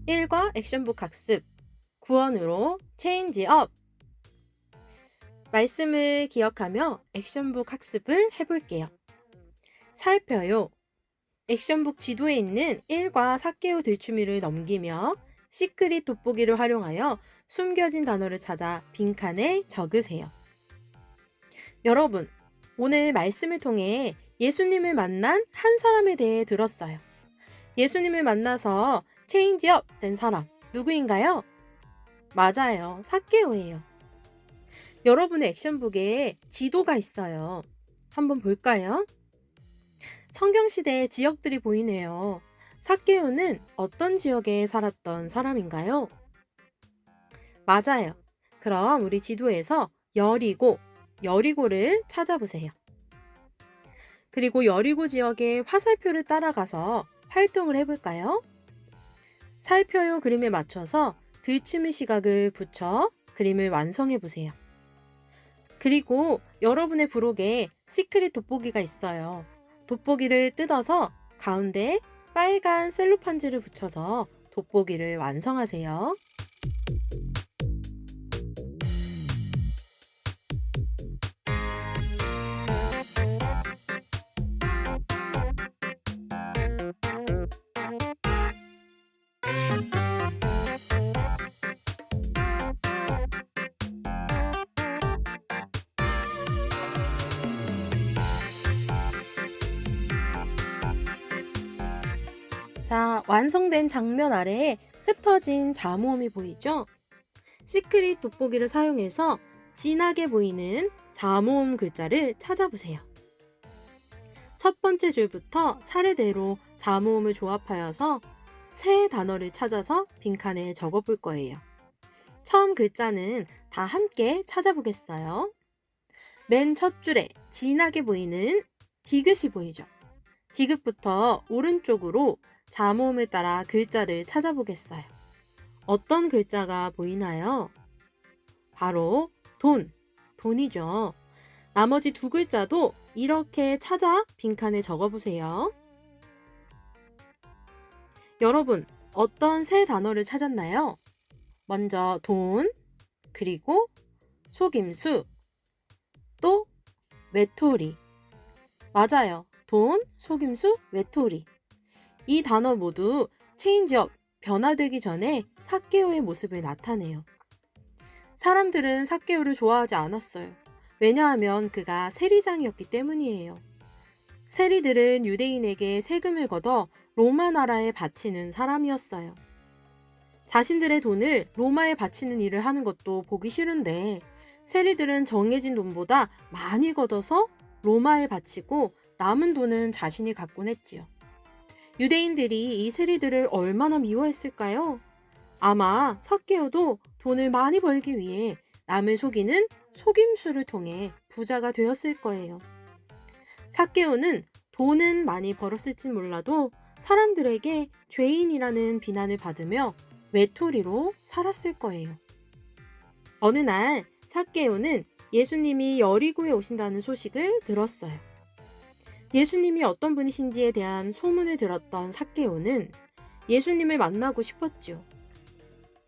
1과 액션북 학습, 구원으로 체인지업. 말씀을 기억하며 액션북 학습을 해볼게요. 살펴요. 액션북 지도에 있는 1과 삭개오 들추미를 넘기며 시크릿 돋보기를 활용하여 숨겨진 단어를 찾아 빈칸에 적으세요. 여러분, 오늘 말씀을 통해 예수님을 만난 한 사람에 대해 들었어요. 예수님을 만나서 체인지업 된 사람 누구인가요? 맞아요. 삭개오예요. 여러분의 액션북에 지도가 있어요. 한번 볼까요? 성경시대의 지역들이 보이네요. 삭개오는 어떤 지역에 살았던 사람인가요? 맞아요. 그럼 우리 지도에서 여리고를 찾아보세요. 그리고 여리고 지역의 화살표를 따라가서 활동을 해볼까요? 살펴요 그림에 맞춰서 들추미 시각을 붙여 그림을 완성해 보세요. 그리고 여러분의 부록에 시크릿 돋보기가 있어요. 돋보기를 뜯어서 가운데 빨간 셀로판지를 붙여서 돋보기를 완성하세요. 자, 완성된 장면 아래에 흩어진 자모음이 보이죠? 시크릿 돋보기를 사용해서 진하게 보이는 자모음 글자를 찾아보세요. 첫 번째 줄부터 차례대로 자모음을 조합하여서 새 단어를 찾아서 빈칸에 적어볼 거예요. 처음 글자는 다 함께 찾아보겠어요. 맨 첫 줄에 진하게 보이는 디귿이 보이죠? 디귿부터 오른쪽으로 자모음을 따라 글자를 찾아보겠어요. 어떤 글자가 보이나요? 바로 돈이죠. 나머지 두 글자도 이렇게 찾아 빈칸에 적어보세요. 여러분, 어떤 세 단어를 찾았나요? 먼저 돈, 그리고 속임수, 또 외톨이. 맞아요. 돈, 속임수, 외톨이. 이 단어 모두 체인지업, 변화되기 전에 삭개오의 모습을 나타내요. 사람들은 삭개오를 좋아하지 않았어요. 왜냐하면 그가 세리장이었기 때문이에요. 세리들은 유대인에게 세금을 걷어 로마 나라에 바치는 사람이었어요. 자신들의 돈을 로마에 바치는 일을 하는 것도 보기 싫은데 세리들은 정해진 돈보다 많이 걷어서 로마에 바치고 남은 돈은 자신이 갖곤 했지요. 유대인들이 이 세리들을 얼마나 미워했을까요? 아마 삭개오도 돈을 많이 벌기 위해 남을 속이는 속임수를 통해 부자가 되었을 거예요. 삭개오는 돈은 많이 벌었을진 몰라도 사람들에게 죄인이라는 비난을 받으며 외톨이로 살았을 거예요. 어느 날 삭개오는 예수님이 여리고에 오신다는 소식을 들었어요. 예수님이 어떤 분이신지에 대한 소문을 들었던 삭개오는 예수님을 만나고 싶었죠.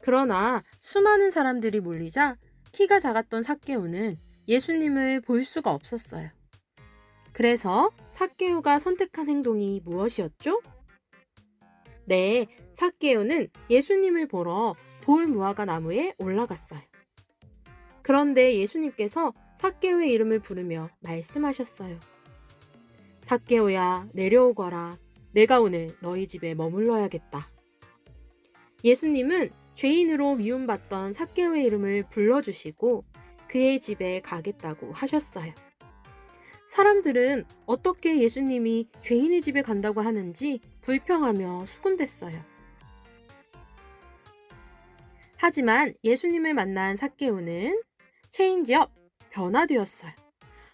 그러나 수많은 사람들이 몰리자 키가 작았던 삭개오는 예수님을 볼 수가 없었어요. 그래서 삭개오가 선택한 행동이 무엇이었죠? 네, 삭개오는 예수님을 보러 돌 무화과 나무에 올라갔어요. 그런데 예수님께서 삭개오의 이름을 부르며 말씀하셨어요. 삭개오야, 내려오거라. 내가 오늘 너희 집에 머물러야겠다. 예수님은 죄인으로 미움받던 삭개오의 이름을 불러주시고 그의 집에 가겠다고 하셨어요. 사람들은 어떻게 예수님이 죄인의 집에 간다고 하는지 불평하며 수군댔어요. 하지만 예수님을 만난 삭개오는 체인지업, 변화되었어요.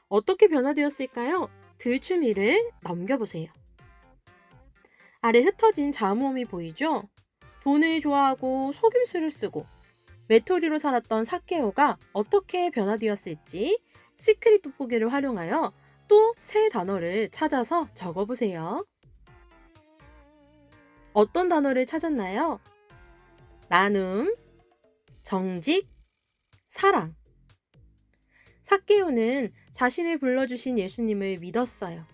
어떻게 변화되었을까요? 들추미를 넘겨보세요. 아래 흩어진 자모음이 보이죠? 돈을 좋아하고 속임수를 쓰고 외톨이로 살았던 삭개오가 어떻게 변화되었을지 시크릿 돋보기를 활용하여 또 새 단어를 찾아서 적어보세요. 어떤 단어를 찾았나요? 나눔, 정직, 사랑. 삭개오는 자신을 불러주신 예수님을 믿었어요.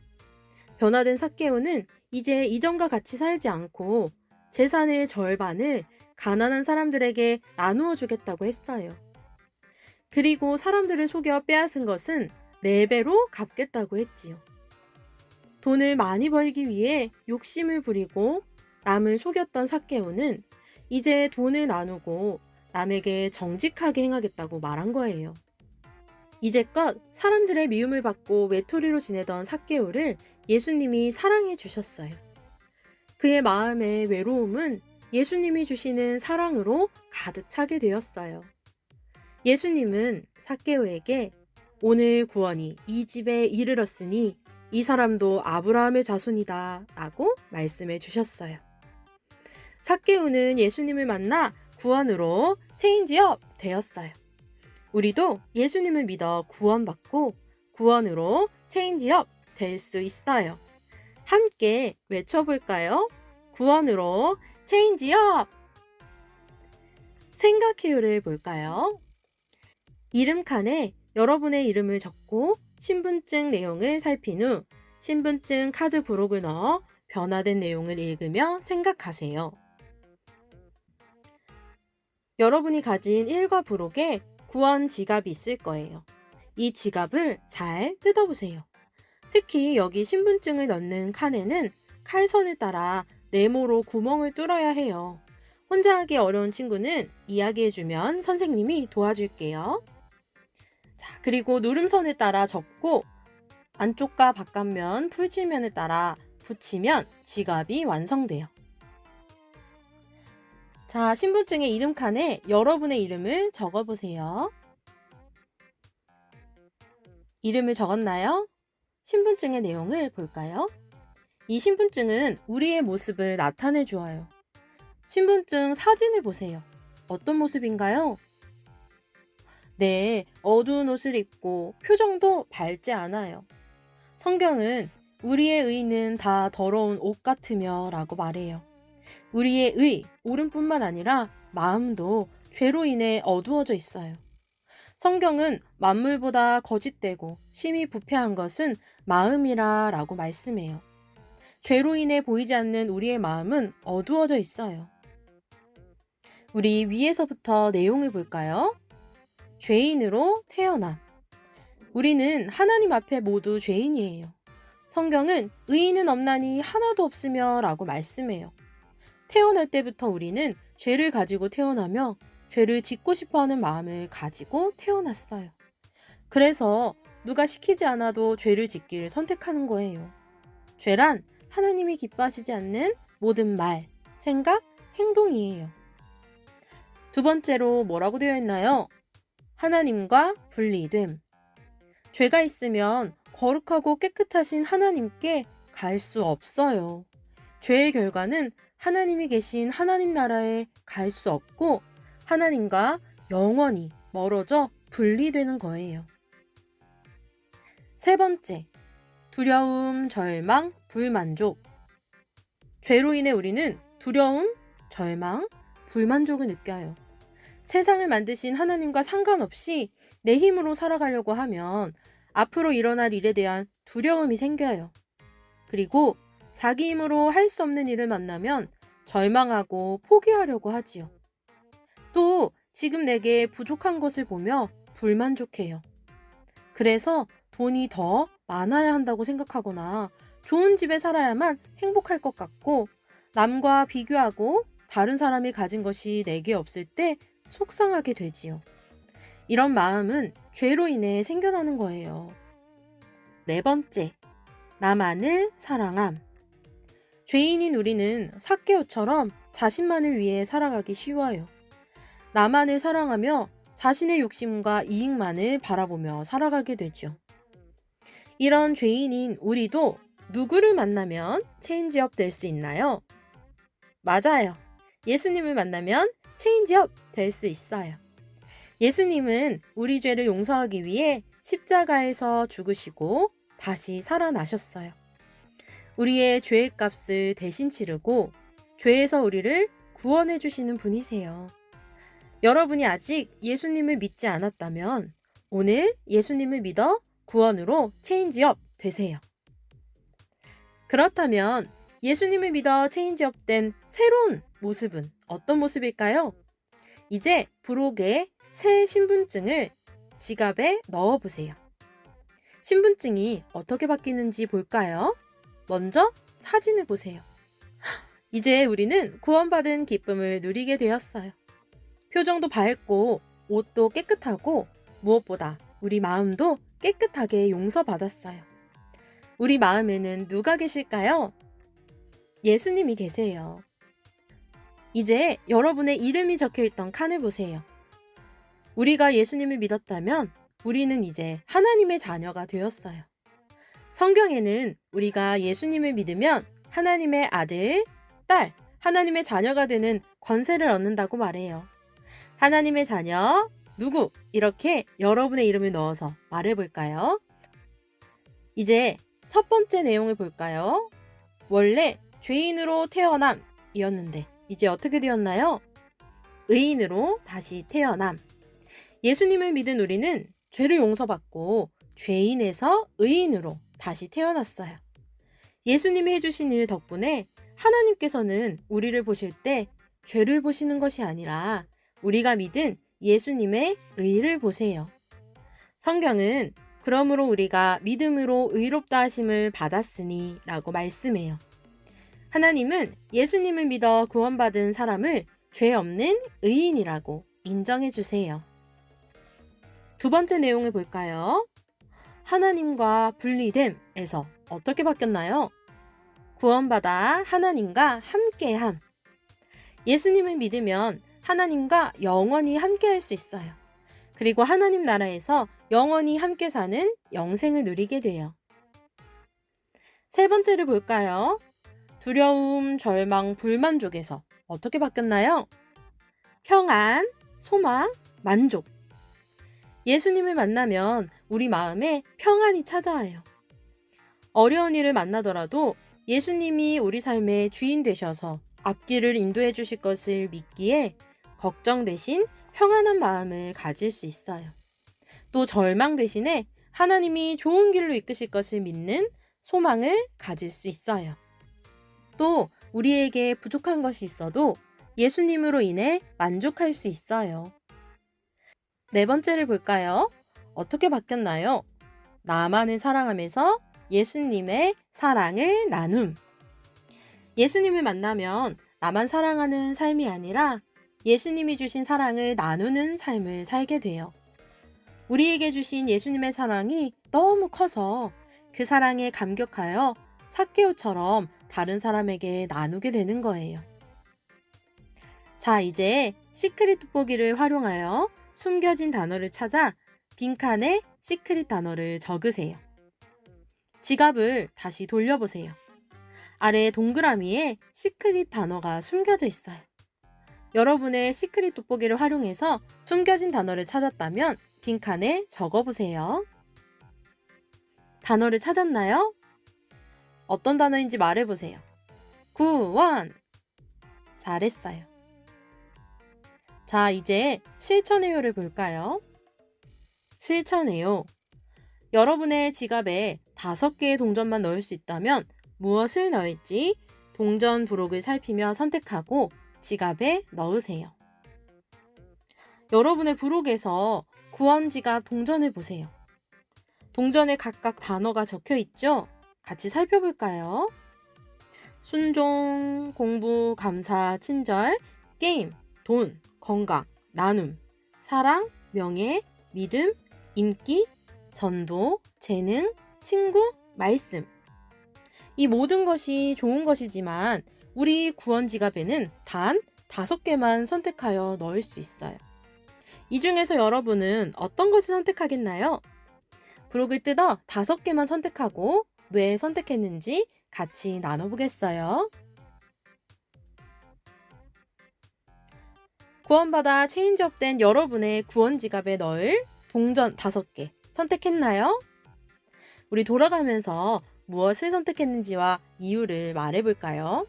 변화된 삭개오는 이제 이전과 같이 살지 않고 재산의 절반을 가난한 사람들에게 나누어 주겠다고 했어요. 그리고 사람들을 속여 빼앗은 것은 4배로 갚겠다고 했지요. 돈을 많이 벌기 위해 욕심을 부리고 남을 속였던 삭개오는 이제 돈을 나누고 남에게 정직하게 행하겠다고 말한 거예요. 이제껏 사람들의 미움을 받고 외톨이로 지내던 삭개오를 예수님이 사랑해 주셨어요. 그의 마음의 외로움은 예수님이 주시는 사랑으로 가득 차게 되었어요. 예수님은 삭개오에게 오늘 구원이 이 집에 이르렀으니 이 사람도 아브라함의 자손이다 라고 말씀해 주셨어요. 삭개오는 예수님을 만나 구원으로 체인지업 되었어요. 우리도 예수님을 믿어 구원받고 구원으로 체인지업 될 수 있어요. 함께 외쳐볼까요? 구원으로 체인지업! 생각해요를 볼까요? 이름 칸에 여러분의 이름을 적고 신분증 내용을 살핀 후 신분증 카드 부록을 넣어 변화된 내용을 읽으며 생각하세요. 여러분이 가진 일과 부록에 구원 지갑이 있을 거예요. 이 지갑을 잘 뜯어보세요. 특히 여기 신분증을 넣는 칸에는 칼선을 따라 네모로 구멍을 뚫어야 해요. 혼자 하기 어려운 친구는 이야기해주면 선생님이 도와줄게요. 자, 그리고 누름선을 따라 접고 안쪽과 바깥면 풀칠면을 따라 붙이면 지갑이 완성돼요. 자, 신분증의 이름 칸에 여러분의 이름을 적어보세요. 이름을 적었나요? 신분증의 내용을 볼까요? 이 신분증은 우리의 모습을 나타내 주어요. 신분증 사진을 보세요. 어떤 모습인가요? 네, 어두운 옷을 입고 표정도 밝지 않아요. 성경은 우리의 의는 다 더러운 옷 같으며 라고 말해요. 우리의 의, 옳음뿐만 아니라 마음도 죄로 인해 어두워져 있어요. 성경은 만물보다 거짓되고 심히 부패한 것은 마음이라 라고 말씀해요. 죄로 인해 보이지 않는 우리의 마음은 어두워져 있어요. 우리 위에서부터 내용을 볼까요? 죄인으로 태어남. 우리는 하나님 앞에 모두 죄인이에요. 성경은 의인은 없나니 하나도 없으며 라고 말씀해요. 태어날 때부터 우리는 죄를 가지고 태어나며 죄를 짓고 싶어하는 마음을 가지고 태어났어요. 그래서 누가 시키지 않아도 죄를 짓기를 선택하는 거예요. 죄란 하나님이 기뻐하시지 않는 모든 말, 생각, 행동이에요. 두 번째로 뭐라고 되어 있나요? 하나님과 분리됨. 죄가 있으면 거룩하고 깨끗하신 하나님께 갈 수 없어요. 죄의 결과는 하나님이 계신 하나님 나라에 갈 수 없고 하나님과 영원히 멀어져 분리되는 거예요. 세 번째, 두려움, 절망, 불만족. 죄로 인해 우리는 두려움, 절망, 불만족을 느껴요. 세상을 만드신 하나님과 상관없이 내 힘으로 살아가려고 하면 앞으로 일어날 일에 대한 두려움이 생겨요. 그리고 자기 힘으로 할 수 없는 일을 만나면 절망하고 포기하려고 하지요. 또 지금 내게 부족한 것을 보며 불만족해요. 그래서 돈이 더 많아야 한다고 생각하거나 좋은 집에 살아야만 행복할 것 같고 남과 비교하고 다른 사람이 가진 것이 내게 없을 때 속상하게 되지요. 이런 마음은 죄로 인해 생겨나는 거예요. 네 번째, 나만을 사랑함. 죄인인 우리는 삭개오처럼 자신만을 위해 살아가기 쉬워요. 나만을 사랑하며 자신의 욕심과 이익만을 바라보며 살아가게 되죠. 이런 죄인인 우리도 누구를 만나면 체인지업 될 수 있나요? 맞아요. 예수님을 만나면 체인지업 될 수 있어요. 예수님은 우리 죄를 용서하기 위해 십자가에서 죽으시고 다시 살아나셨어요. 우리의 죄의 값을 대신 치르고 죄에서 우리를 구원해 주시는 분이세요. 여러분이 아직 예수님을 믿지 않았다면 오늘 예수님을 믿어 구원으로 체인지업 되세요. 그렇다면 예수님을 믿어 체인지업 된 새로운 모습은 어떤 모습일까요? 이제 부록에 새 신분증을 지갑에 넣어보세요. 신분증이 어떻게 바뀌는지 볼까요? 먼저 사진을 보세요. 이제 우리는 구원받은 기쁨을 누리게 되었어요. 표정도 밝고 옷도 깨끗하고 무엇보다 우리 마음도 깨끗하게 용서받았어요. 우리 마음에는 누가 계실까요? 예수님이 계세요. 이제 여러분의 이름이 적혀있던 칸을 보세요. 우리가 예수님을 믿었다면 우리는 이제 하나님의 자녀가 되었어요. 성경에는 우리가 예수님을 믿으면 하나님의 아들, 딸, 하나님의 자녀가 되는 권세를 얻는다고 말해요. 하나님의 자녀, 누구? 이렇게 여러분의 이름을 넣어서 말해볼까요? 이제 첫 번째 내용을 볼까요? 원래 죄인으로 태어남이었는데 이제 어떻게 되었나요? 의인으로 다시 태어남. 예수님을 믿은 우리는 죄를 용서받고 죄인에서 의인으로 다시 태어났어요. 예수님이 해주신 일 덕분에 하나님께서는 우리를 보실 때 죄를 보시는 것이 아니라 우리가 믿은 예수님의 의를 보세요. 성경은 그러므로 우리가 믿음으로 의롭다 하심을 받았으니 라고 말씀해요. 하나님은 예수님을 믿어 구원받은 사람을 죄 없는 의인이라고 인정해 주세요. 두 번째 내용을 볼까요? 하나님과 분리됨에서 어떻게 바뀌었나요? 구원받아 하나님과 함께함. 예수님을 믿으면 하나님과 영원히 함께할 수 있어요. 그리고 하나님 나라에서 영원히 함께 사는 영생을 누리게 돼요. 세 번째를 볼까요? 두려움, 절망, 불만족에서 어떻게 바뀌었나요? 평안, 소망, 만족. 예수님을 만나면 우리 마음에 평안이 찾아와요. 어려운 일을 만나더라도 예수님이 우리 삶의 주인 되셔서 앞길을 인도해 주실 것을 믿기에 걱정 대신 평안한 마음을 가질 수 있어요. 또 절망 대신에 하나님이 좋은 길로 이끄실 것을 믿는 소망을 가질 수 있어요. 또 우리에게 부족한 것이 있어도 예수님으로 인해 만족할 수 있어요. 네 번째를 볼까요? 어떻게 바뀌었나요? 나만을 사랑하면서 예수님의 사랑을 나눔. 예수님을 만나면 나만 사랑하는 삶이 아니라 예수님이 주신 사랑을 나누는 삶을 살게 돼요. 우리에게 주신 예수님의 사랑이 너무 커서 그 사랑에 감격하여 삭개오처럼 다른 사람에게 나누게 되는 거예요. 자, 이제 시크릿 돋보기를 활용하여 숨겨진 단어를 찾아 빈칸에 시크릿 단어를 적으세요. 지갑을 다시 돌려보세요. 아래 동그라미에 시크릿 단어가 숨겨져 있어요. 여러분의 시크릿 돋보기를 활용해서 숨겨진 단어를 찾았다면 빈칸에 적어보세요. 단어를 찾았나요? 어떤 단어인지 말해보세요. 구원! 잘했어요. 자, 이제 실천해요를 볼까요? 실천해요. 여러분의 지갑에 5개의 동전만 넣을 수 있다면 무엇을 넣을지 동전 부록을 살피며 선택하고 지갑에 넣으세요. 여러분의 부록에서 구원 지갑 동전을 보세요. 동전에 각각 단어가 적혀 있죠? 같이 살펴볼까요? 순종, 공부, 감사, 친절, 게임, 돈, 건강, 나눔, 사랑, 명예, 믿음, 인기, 전도, 재능, 친구, 말씀. 이 모든 것이 좋은 것이지만 우리 구원 지갑에는 단 5개만 선택하여 넣을 수 있어요. 이 중에서 여러분은 어떤 것을 선택하겠나요? 부록을 뜯어 5개만 선택하고 왜 선택했는지 같이 나눠보겠어요. 구원받아 체인지업된 여러분의 구원 지갑에 넣을 동전 5개 선택했나요? 우리 돌아가면서 무엇을 선택했는지와 이유를 말해볼까요?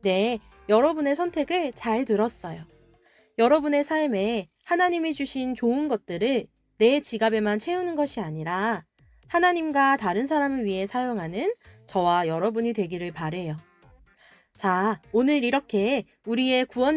네, 여러분의 선택을 잘 들었어요. 여러분의 삶에 하나님이 주신 좋은 것들을 내 지갑에만 채우는 것이 아니라 하나님과 다른 사람을 위해 사용하는 저와 여러분이 되기를 바래요. 자, 오늘 이렇게 우리의 구원